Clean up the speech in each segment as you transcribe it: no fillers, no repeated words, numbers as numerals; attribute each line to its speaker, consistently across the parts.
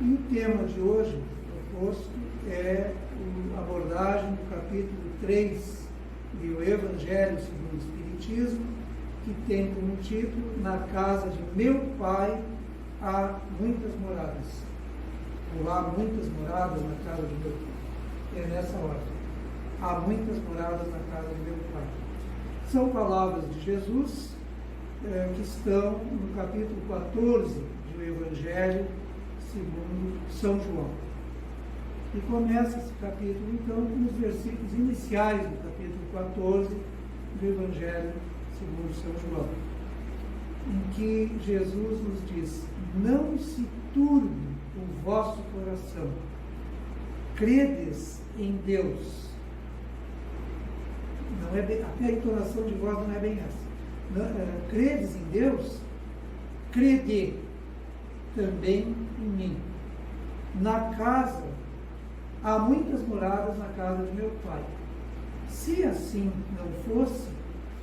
Speaker 1: E o tema de hoje proposto é a abordagem do capítulo 3 do Evangelho segundo o Espiritismo, que tem como título: Na casa de meu Pai há muitas moradas. Ou há muitas moradas na casa de meu Pai. É nessa ordem. Há muitas moradas na casa de meu Pai. São palavras de Jesus que estão no capítulo 14 do Evangelho segundo São João. E começa esse capítulo, então, com os versículos iniciais do capítulo 14 do Evangelho segundo São João, em que Jesus nos diz: não se turbe o vosso coração, credes em Deus. Não é bem, até a entonação de voz não é bem essa. Credes em Deus, crede também em mim. Na casa, há muitas moradas na casa de meu Pai. Se assim não fosse,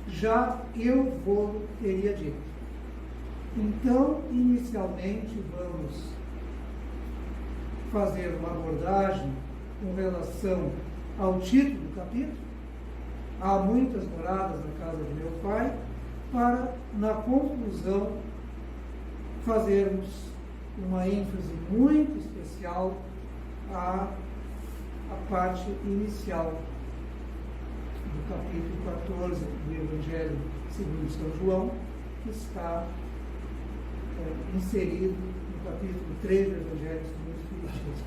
Speaker 1: já eu vou teria dito. Então, inicialmente, vamos fazer uma abordagem com relação ao título do capítulo. Há muitas moradas na casa de meu Pai, para, na conclusão, fazermos uma ênfase muito especial à parte inicial do capítulo 14 do Evangelho segundo São João, que está inserido no capítulo 3 do Evangelho segundo o Espiritismo.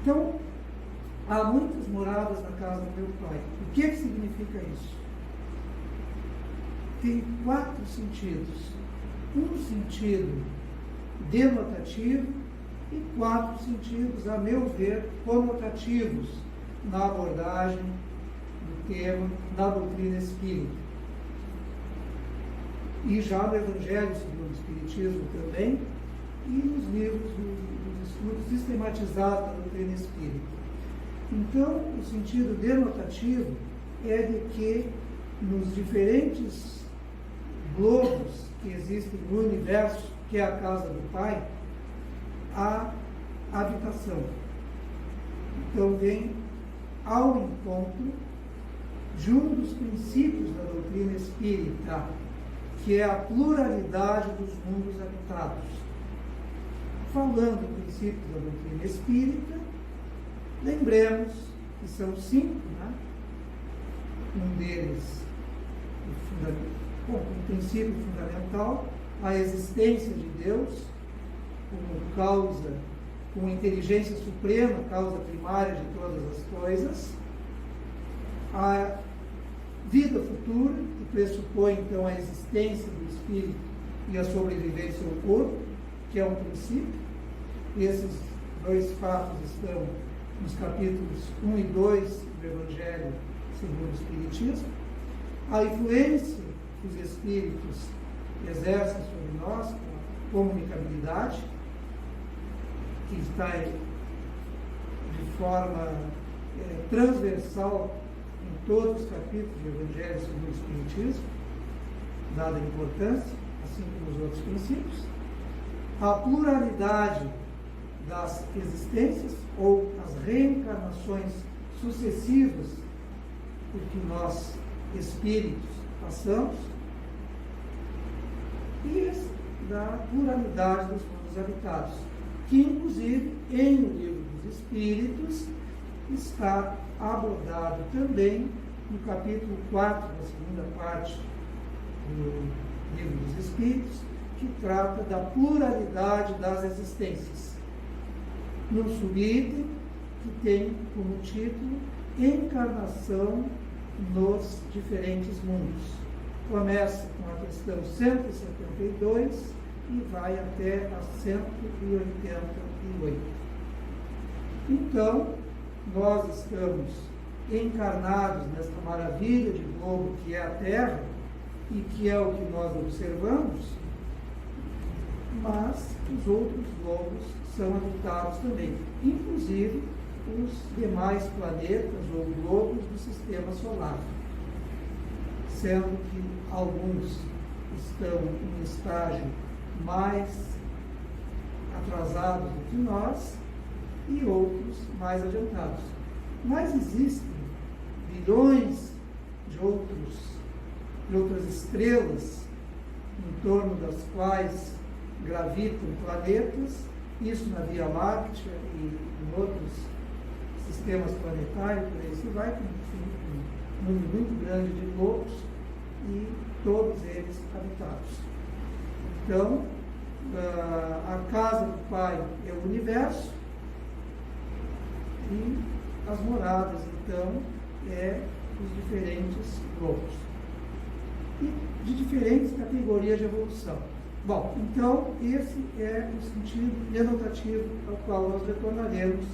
Speaker 1: Então, há muitas moradas na casa do meu Pai. O que significa isso? Tem 4 sentidos. Um sentido denotativo e 4 sentidos, a meu ver, conotativos na abordagem do tema da doutrina espírita. E já no Evangelho segundo o Espiritismo também, e nos livros dos estudos sistematizados da doutrina espírita. Então, o sentido denotativo é de que nos diferentes globos que existem no universo, que é a casa do Pai, há habitação. Então, vem ao encontro de um dos princípios da doutrina espírita, que é a pluralidade dos mundos habitados. Falando do princípio da doutrina espírita, lembremos que são 5, né? Um deles, o princípio fundamental, a existência de Deus como causa, como inteligência suprema, causa primária de todas as coisas, a vida futura, que pressupõe então a existência do espírito e a sobrevivência ao corpo, que é um princípio. Esses 2 fatos estão nos capítulos 1 e 2 do Evangelho segundo o Espiritismo. A influência que os espíritos exercem sobre nós, a comunicabilidade, que está de forma transversal em todos os capítulos do Evangelho segundo o Espiritismo, dada a importância, assim como os outros princípios. A pluralidade das existências ou as reencarnações sucessivas por que nós, espíritos, passamos, e da pluralidade dos mundos habitados, que inclusive em O Livro dos Espíritos está abordado também no capítulo 4, da segunda parte do Livro dos Espíritos, que trata da pluralidade das existências. No subitem, que tem como título Encarnação nos diferentes mundos. Começa com a questão 172 e vai até a 188. Então, nós estamos encarnados nesta maravilha de globo que é a Terra e que é o que nós observamos, mas os outros globos são habitados também, inclusive os demais planetas ou globos do sistema solar, sendo que alguns estão em estágio mais atrasados do que nós e outros mais adiantados. Mas existem bilhões de outras estrelas em torno das quais gravitam planetas, isso na Via Láctea e em outros sistemas planetários, por aí se vai, com um número muito grande de globos e todos eles habitados. Então, a casa do Pai é o universo e as moradas, então, os diferentes globos. E de diferentes categorias de evolução. Bom, então, esse é o sentido denotativo ao qual nós retornaremos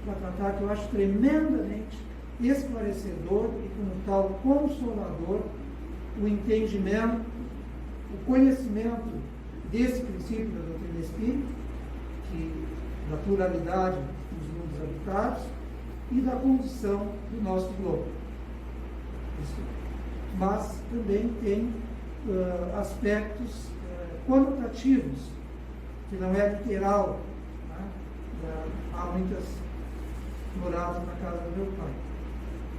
Speaker 1: para tratar, que eu acho tremendamente esclarecedor e, como tal, consolador, o entendimento, o conhecimento desse princípio da doutrina espírita, da pluralidade dos mundos habitados e da condição do nosso globo. Mas também tem aspectos conotativos, que não é literal. Né? Há muitas moradas na casa do meu pai,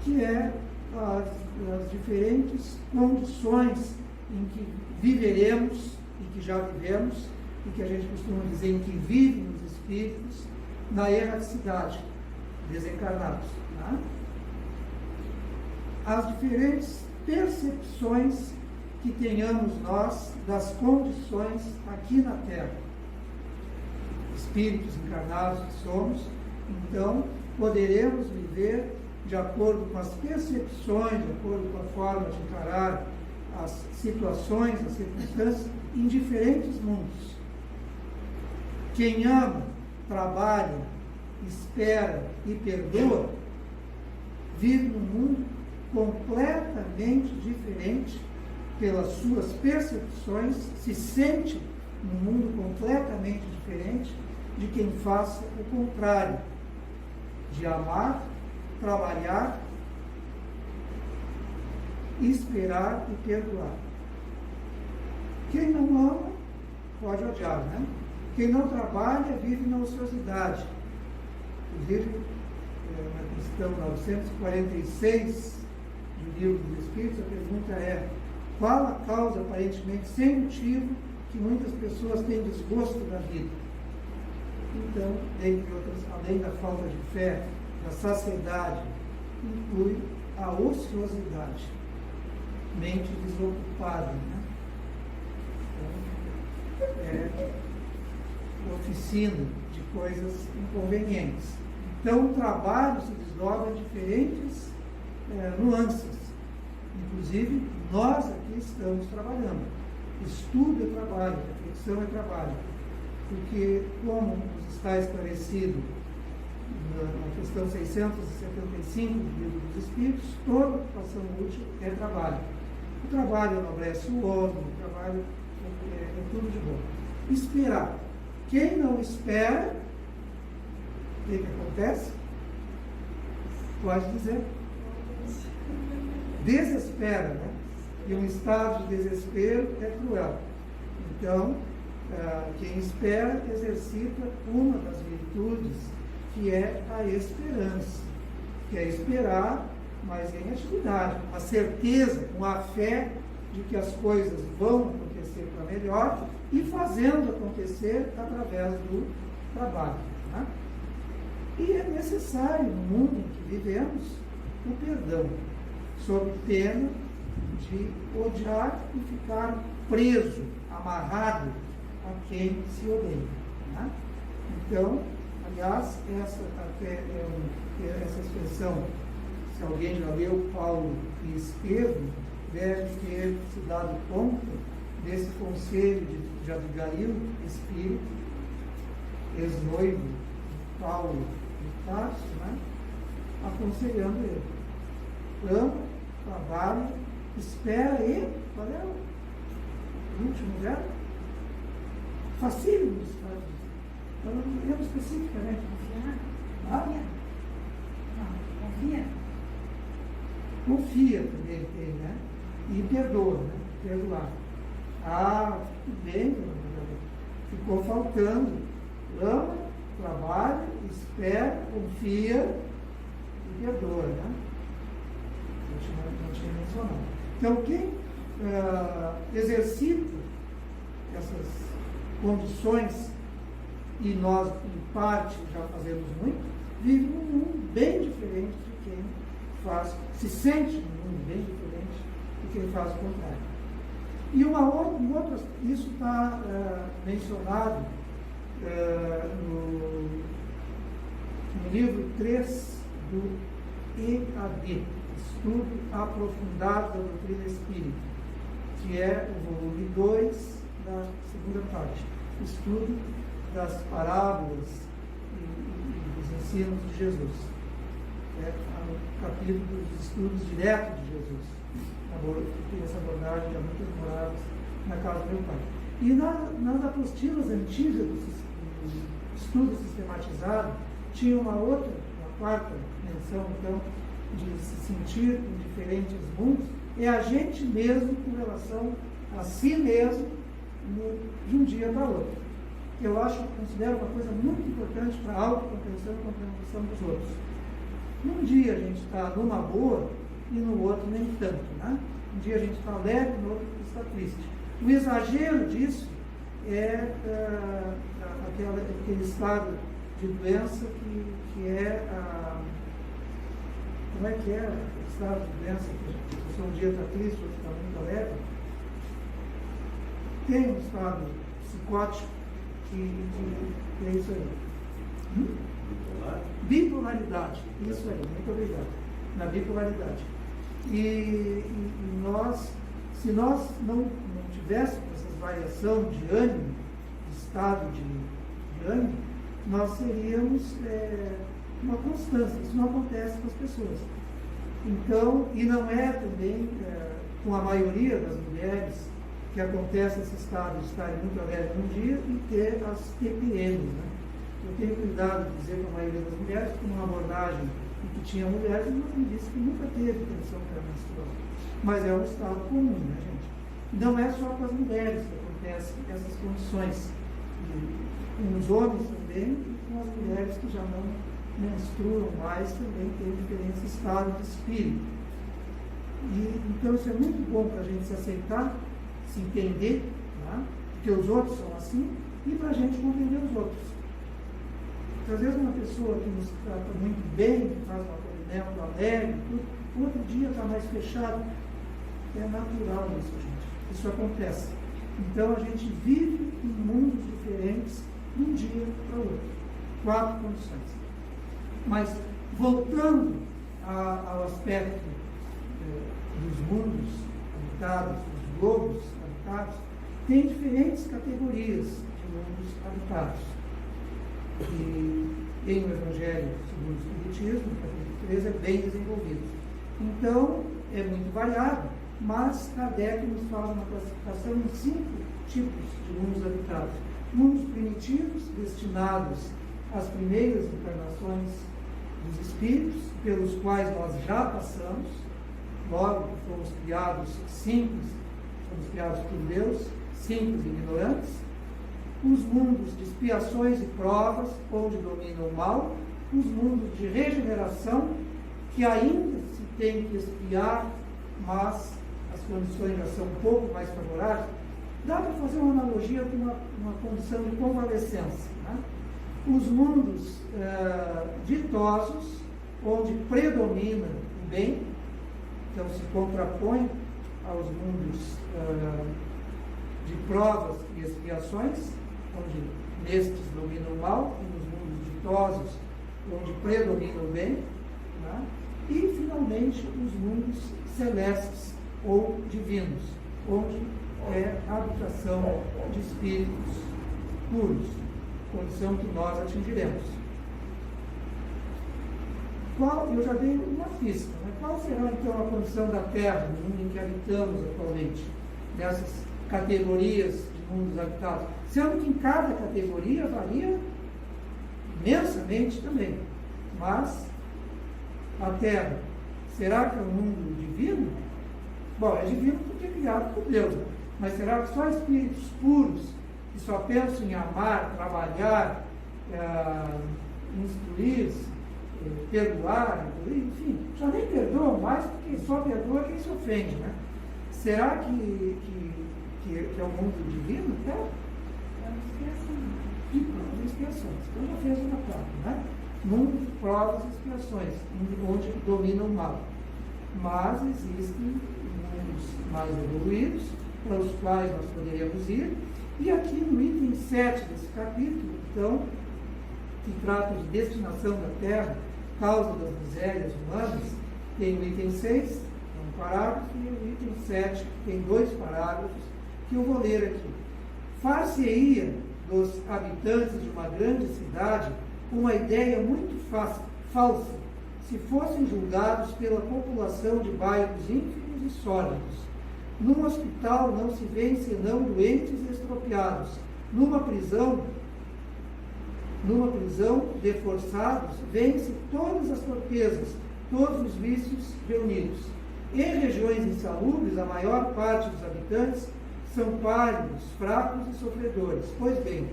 Speaker 1: que é as diferentes condições em que viveremos e que já vivemos, e que a gente costuma dizer em que vivem os espíritos na erraticidade, desencarnados. Né? As diferentes percepções que tenhamos nós das condições aqui na Terra. Espíritos encarnados que somos, então poderemos viver de acordo com as percepções, de acordo com a forma de encarar as situações, as circunstâncias, em diferentes mundos. Quem ama, trabalha, espera e perdoa, vive num mundo completamente diferente pelas suas percepções, se sente num mundo completamente diferente de quem faça o contrário, de amar, trabalhar, esperar e perdoar. Quem não ama, pode odiar, né? Quem não trabalha, vive na ociosidade. Inclusive, na questão 946 do Livro dos Espíritos, a pergunta é: qual a causa, aparentemente sem motivo, que muitas pessoas têm desgosto da vida? Então, dentre outras, além da falta de fé, da saciedade, inclui a ociosidade, mente desocupada, né? Então, oficina de coisas inconvenientes. Então, o trabalho se desdobra em diferentes nuances. Inclusive, nós aqui estamos trabalhando. Estudo é trabalho, reflexão é trabalho. Porque, como nos está esclarecido na questão 675 do Livro dos Espíritos, toda ocupação útil é trabalho. O trabalho enobrece o homem, o trabalho é tudo de bom. Esperar. Quem não espera, o que acontece? Pode dizer. Desespera, né? E um estado de desespero é cruel. Então, quem espera exercita uma das virtudes, que é a esperança, que é esperar, mas em atividade, a certeza, com a fé de que as coisas vão acontecer para melhor e fazendo acontecer através do trabalho. Né? E é necessário, no mundo em que vivemos, o perdão, sob pena de odiar e ficar preso, amarrado a quem se odeia. Né? Então, aliás, essa expressão, se alguém já leu Paulo e Estevão, deve ter se dado conta desse conselho de Abigail, espírito, ex-noivo de Paulo de Tarso, né? Aconselhando ele. Ama, trabalha, espera e, qual é o último verbo? Facílimo, então não lembro especificamente.
Speaker 2: Confiar? Confia?
Speaker 1: Confia também tem, né? E perdoa, né? Perdoar. Bem, ficou faltando Espera, confia e perdoa, né? Não tinha mencionado. Então, quem exercita essas condições, e nós, em parte, já fazemos muito, vive num mundo bem diferente de quem se sente num mundo bem diferente de quem faz o contrário. E isso está mencionado no livro 3 do EAD, Estudo Aprofundado da Doutrina Espírita, que é o volume 2 da segunda parte, Estudo das Parábolas e dos Ensinos de Jesus. É o capítulo dos estudos diretos de Jesus. Tem essa abordagem já muito demoradas na casa do meu pai. E nas apostilas antigas do estudo sistematizado, tinha uma quarta menção, então, de se sentir em diferentes mundos, é a gente mesmo com relação a si mesmo de um dia para outro. Eu considero uma coisa muito importante para a autocompreensão e compreensão dos outros. Num dia a gente está numa boa e no outro nem tanto, né? Um dia a gente está alegre, no outro está triste. O exagero disso é aquele estado de doença que é como é que é o estado de doença que um dia está triste, outro está muito alegre? Tem um estado psicótico que é isso aí. Bipolaridade, isso aí, muito obrigado. Na bipolaridade. E se nós não tivéssemos essa variação de ânimo, de estado de ânimo, nós seríamos uma constância. Isso não acontece com as pessoas. Então, e não é também com a maioria das mulheres que acontece esse estado de estarem muito alegres num dia e ter as TPMs, né? Eu tenho cuidado de dizer com a maioria das mulheres, como uma abordagem em que tinha mulheres, mas me disse que nunca teve tensão pré-menstrual. Mas é um estado comum, né, gente? Não é só com as mulheres que acontecem essas condições. Com os homens também e com as mulheres que já não menstruam mais também tem diferentes estados de espírito. Então isso é muito bom para a gente se aceitar, se entender, né? Porque os outros são assim, e para a gente compreender os outros. Porque às vezes uma pessoa que nos trata muito bem, que faz um acolhimento alegre, tudo, outro dia está mais fechado. É natural isso, gente. Isso acontece. Então a gente vive em mundos diferentes de um dia para o outro. 4 condições. Mas voltando ao aspecto dos mundos habitados, dos globos habitados, tem diferentes categorias de mundos habitados. E em o Evangelho segundo o Espiritismo, capítulo 13, é bem desenvolvido. Então, é muito variado, mas Kardec nos faz uma classificação em 5 tipos de mundos habitados. Mundos primitivos, destinados às primeiras encarnações dos espíritos, pelos quais nós já passamos, logo que fomos criados simples, fomos criados por Deus, simples e ignorantes. Os mundos de expiações e provas, onde domina o mal. Os mundos de regeneração, que ainda se tem que expiar, mas as condições já são um pouco mais favoráveis. Dá para fazer uma analogia com uma condição de convalescença, né? Os mundos ditosos, onde predomina o bem, então se contrapõe aos mundos de provas e expiações, onde nestes domina o mal, e nos mundos ditosos, onde predomina o bem, né? E finalmente os mundos celestes ou divinos, onde é a habitação de espíritos puros, condição que nós atingiremos. Eu já dei uma pista, né? Qual será então a condição da Terra, no mundo em que habitamos atualmente, dessas categorias de mundos habitados? Sendo que em cada categoria varia imensamente também. Mas a Terra, será que é um mundo divino? Bom, é divino porque é criado por Deus, mas será que só espíritos puros, que só pensam em amar, trabalhar, instruir-se, perdoar, enfim, já nem perdoam mais, porque só perdoa quem se ofende, né? Será que é o mundo divino?
Speaker 2: É uma expiação.
Speaker 1: De provas e expiações. Então já fez uma prova, né? Mundo de provas e expiações, onde domina o mal. Mas existem mundos mais evoluídos, para os quais nós poderíamos ir. E aqui no item 7 desse capítulo, então, que trata de destinação da Terra, causa das misérias humanas, tem o item 6, um parágrafo, e o item 7, tem 2 parágrafos, que eu vou ler aqui. Far-se-ia dos habitantes de uma grande cidade uma ideia muito falsa, se fossem julgados pela população de bairros ínfimos e sórdidos. Num hospital não se vêem senão doentes e estropiados. Numa prisão de forçados, vêem-se todas as torpezas, todos os vícios reunidos. Em regiões insalubres, a maior parte dos habitantes são pálidos, fracos e sofredores. Pois bem,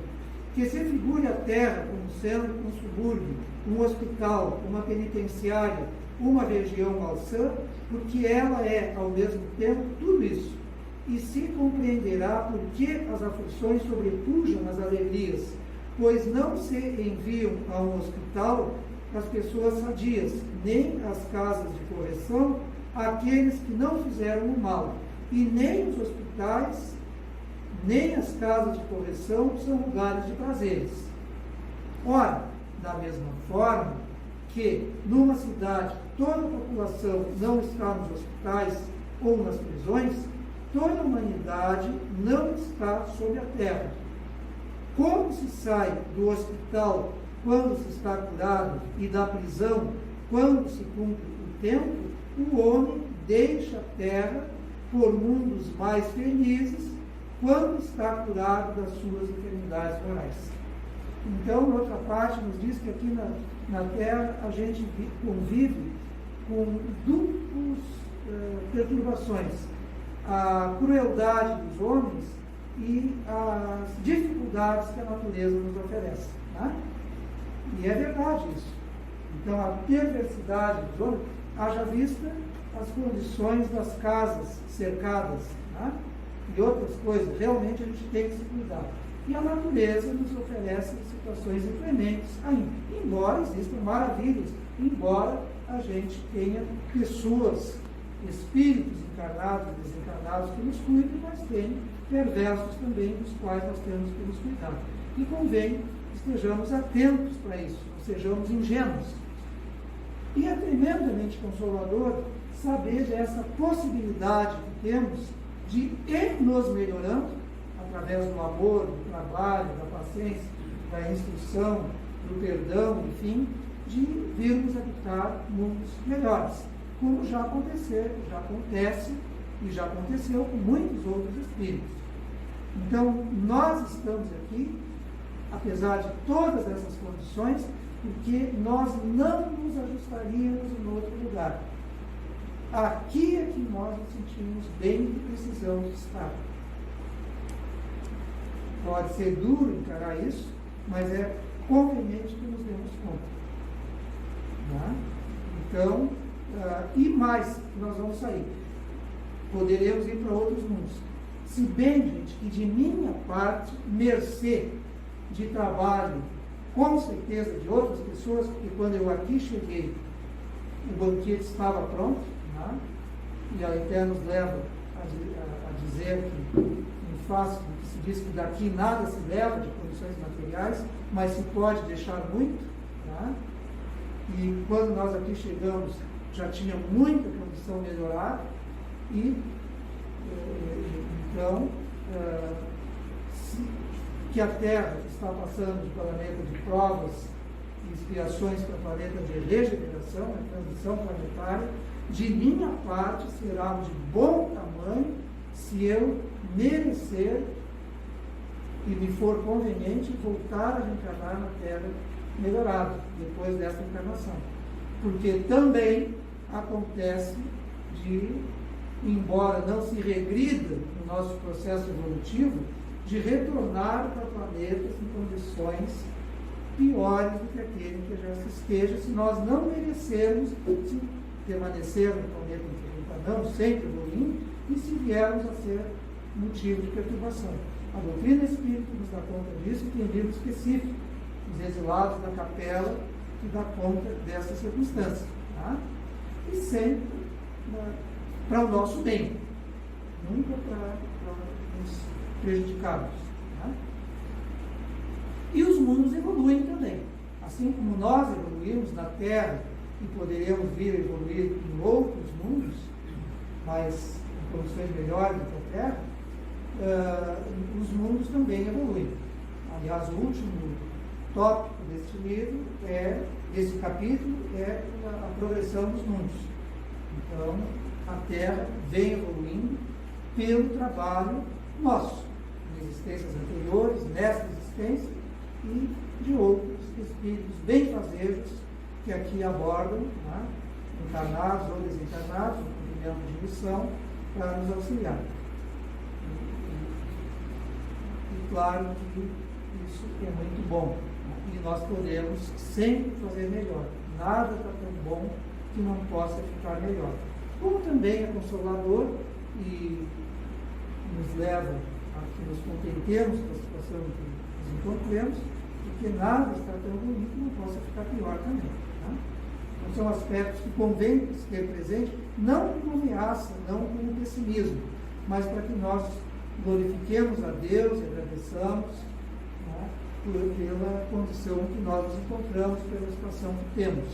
Speaker 1: que se figure a terra como sendo um subúrbio, um hospital, uma penitenciária, uma região malsã, porque ela é, ao mesmo tempo, tudo isso. E se compreenderá por que as aflições sobrepujam as alegrias, pois não se enviam a um hospital as pessoas sadias, nem às casas de correção aqueles que não fizeram o mal, e nem os hospitais, nem as casas de correção são lugares de prazeres. Ora, da mesma forma que numa cidade toda a população não está nos hospitais ou nas prisões, toda a humanidade não está sob a terra. Como se sai do hospital quando se está curado e da prisão quando se cumpre o tempo, o homem deixa a terra por mundos mais felizes quando está curado das suas enfermidades morais. Então, na outra parte, nos diz que aqui na Terra a gente convive com duplas perturbações. A crueldade dos homens e as dificuldades que a natureza nos oferece. Né? E é verdade isso. Então, a perversidade dos homens, haja vista as condições das casas cercadas, né? E outras coisas, realmente a gente tem que se cuidar. E a natureza nos oferece situações inclementes ainda, embora existam maravilhas, embora a gente tenha pessoas, espíritos encarnados e desencarnados que nos cuidem, mas tem perversos também dos quais nós temos que nos cuidar. E convém que estejamos atentos para isso, não sejamos ingênuos. E é tremendamente consolador saber dessa possibilidade que temos de ir nos melhorando, através do amor, do trabalho, da paciência, da instrução, do perdão, enfim, de virmos habitar mundos melhores, como já acontece e já aconteceu com muitos outros espíritos. Então, nós estamos aqui, apesar de todas essas condições, porque nós não nos ajustaríamos em outro lugar. Aqui é que nós nos sentimos bem e precisamos estar. Pode ser duro encarar isso, mas é conveniente que nos demos conta. Né? Então, e mais, nós vamos sair. Poderemos ir para outros mundos. Se bem, gente, que de minha parte, mercê de trabalho, com certeza de outras pessoas, porque quando eu aqui cheguei, o banquete estava pronto, né? E a Eterna nos leva a dizer que, em face do que se diz que daqui nada se leva de condições materiais, mas se pode deixar muito, né? E quando nós aqui chegamos, já tinha muita condição melhorada, e então, que a Terra está passando de planeta de provas e expiações para planeta de regeneração, a transição planetária, de minha parte será de bom tamanho se eu merecer e me for conveniente voltar a reencarnar na Terra melhorado, depois desta encarnação. Porque também acontece de, embora não se regrida no nosso processo evolutivo, de retornar para planetas em condições piores do que aquele que já se esteja, se nós não merecermos, se permanecermos no planeta não, sempre evoluindo, e se viermos a ser motivo de perturbação. A doutrina espírita nos dá conta disso e tem livro específico, Os Exilados da Capela, que dá conta dessa circunstância. Tá? E sempre para o nosso bem, nunca para nos prejudicarmos. Tá? E os mundos evoluem também. Assim como nós evoluímos na Terra e poderemos vir a evoluir em outros mundos, mas em condições melhores do que a Terra, os mundos também evoluem. Aliás, o último tópico deste livro, desse capítulo, é a progressão dos mundos. Então, a Terra vem evoluindo pelo trabalho nosso, em existências anteriores, nesta existência, e de outros espíritos benfazejos que aqui abordam, né, encarnados ou desencarnados, no cumprimento de missão, para nos auxiliar. E claro que isso é muito bom, né, e nós podemos sempre fazer melhor. Nada está tão bom que não possa ficar melhor. Como também é consolador e nos leva a que nos contentemos com a situação em que nos encontremos, porque nada está tão ruim que não possa ficar pior também. Tá? Então, são aspectos que convém ter presente, não como ameaça, não como pessimismo, mas para que nós glorifiquemos a Deus e agradeçamos, né, pela condição que nós nos encontramos, pela situação que temos.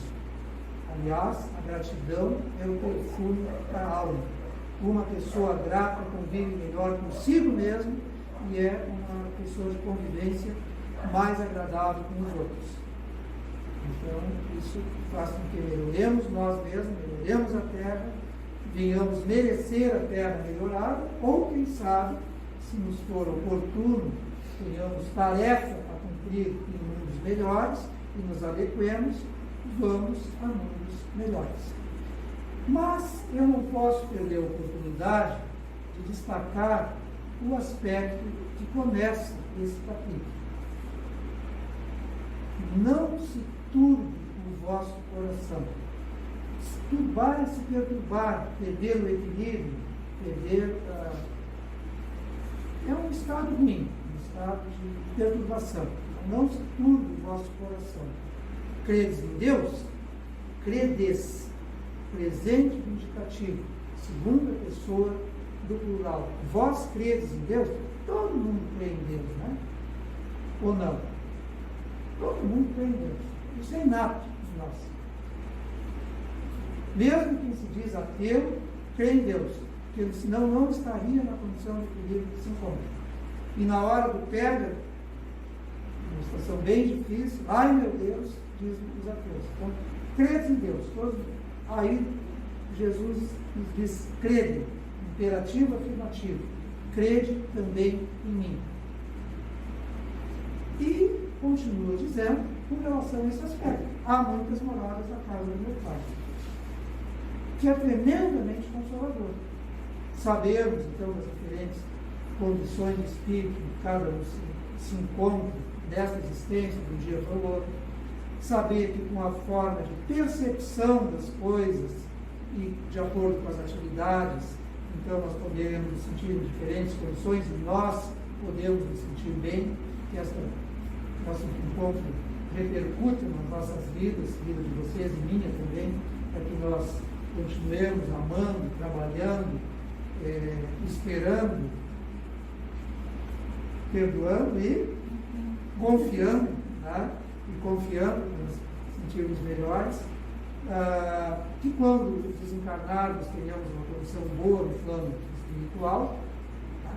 Speaker 1: Aliás, a gratidão é o perfume da alma. Uma pessoa grata convive melhor consigo mesmo e é uma pessoa de convivência mais agradável com os outros. Então, isso faz com que melhoremos nós mesmos, melhoremos a Terra, venhamos merecer a Terra melhorada, ou, quem sabe, se nos for oportuno, tenhamos tarefa a cumprir em mundos melhores e nos adequemos, vamos a mundos melhores. Mas eu não posso perder a oportunidade de destacar o aspecto que começa esse capítulo. Não se turbe o vosso coração. Turbar é se perturbar, perder o equilíbrio, é um estado ruim, um estado de perturbação. Não se turbe o vosso coração. Credes em Deus? Credes. Presente do indicativo, segunda pessoa do plural. Vós credes em Deus? Todo mundo crê em Deus, né? Ou não? Todo mundo crê em Deus. Isso é inato de nós. Mesmo quem se diz ateu, crê em Deus, porque senão não estaria na condição de equilíbrio que se encontra. E na hora do pega, uma situação bem difícil, ai meu Deus, diz os ateus. Então, credes em Deus, todos. Aí Jesus nos diz, crede, imperativo afirmativo, crede também em mim. E continua dizendo, com relação a esse aspecto, há muitas moradas na casa do meu Pai, que é tremendamente consolador. Sabermos, então, das diferentes condições de espírito que cada um se encontra desta existência, de um dia para o outro, saber que com a forma de percepção das coisas e de acordo com as atividades, então nós podemos nos sentir em diferentes condições e nós podemos nos sentir bem, que nosso encontro repercute nas nossas vidas, vida de vocês e minha também, para que nós continuemos amando, trabalhando, esperando, perdoando e confiando, né? E confiando nos sentirmos melhores, que quando desencarnarmos tenhamos uma condição boa no plano espiritual, tá?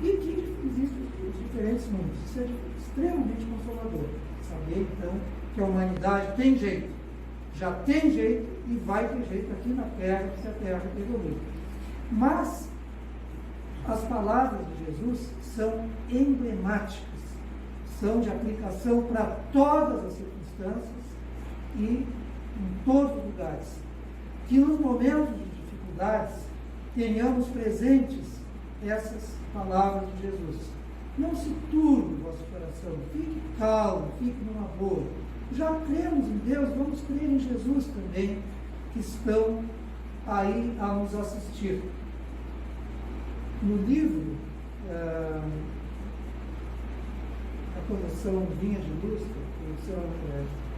Speaker 1: E que existem os diferentes mundos. Isso é extremamente consolador. Saber, então, que a humanidade tem jeito, já tem jeito e vai ter jeito aqui na Terra, se a Terra evoluir. Mas as palavras de Jesus são emblemáticas, são de aplicação para todas as circunstâncias e em todos os lugares. Que nos momentos de dificuldades tenhamos presentes essas palavras de Jesus. Não se turbe o vosso coração, fique calmo, fique numa boa. Já cremos em Deus, vamos crer em Jesus também, que estão aí a nos assistir. No livro, a coleção Vinha de Luz,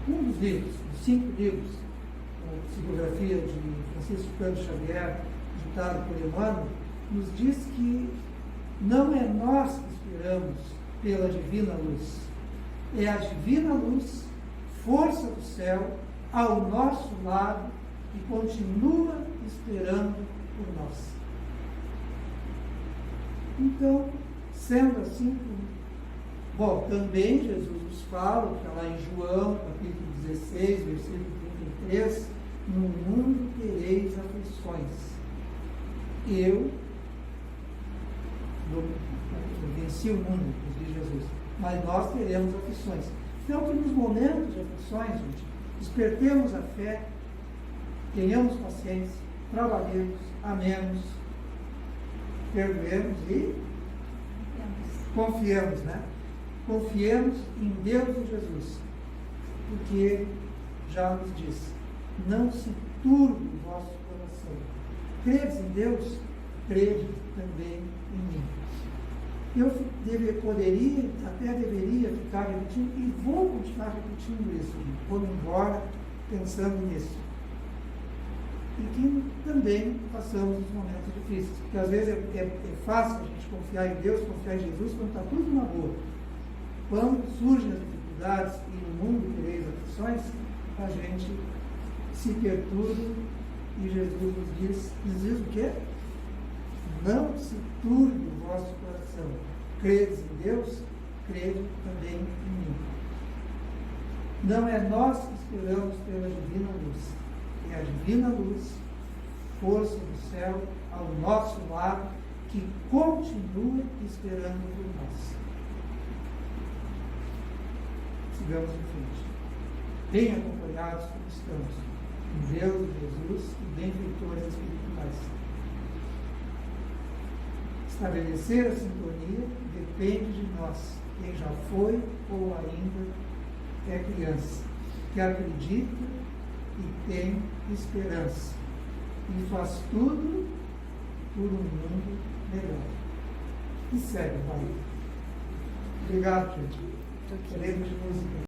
Speaker 1: um dos livros, dos 5 livros, a psicografia de Francisco Cândido Xavier, ditado por Emmanuel, nos diz que não é nós que esperamos pela divina luz, é a divina luz, força do céu, ao nosso lado, que continua esperando por nós. Então, sendo assim, bom, também Jesus nos fala, que está lá em João, capítulo 16, versículo 33, no mundo tereis aflições. Eu venci o mundo, diz Jesus, mas nós teremos aflições. Então, que nos momentos de aflições, gente, despertemos a fé, tenhamos paciência, trabalhemos, amemos, perdoemos e confiemos, né? Confiemos em Deus e Jesus, porque Ele já nos disse, não se turbe o vosso coração. Credes em Deus, crede também em mim. Eu até deveria ficar repetindo, e vou continuar repetindo isso, vou embora pensando nisso. E que também passamos os momentos difíceis, porque às vezes é fácil a gente confiar em Deus, confiar em Jesus, quando está tudo na boa. Quando surgem as dificuldades e no mundo tereis aflições, a gente se perturba e Jesus nos diz o quê? Não se turbe o vosso coração. Credes em Deus, crede também em mim. Não é nós que esperamos pela divina luz, é a divina luz, força do céu, ao nosso lado, que continua esperando por nós. Sigamos em frente. Bem acompanhados como estamos, em Deus, Jesus e benfeitores espirituais. Estabelecer a sintonia depende de nós, quem já foi ou ainda é criança, que acredita e tem esperança, e faz tudo por um mundo melhor. E segue, vai. Obrigado, gente. Queremos música.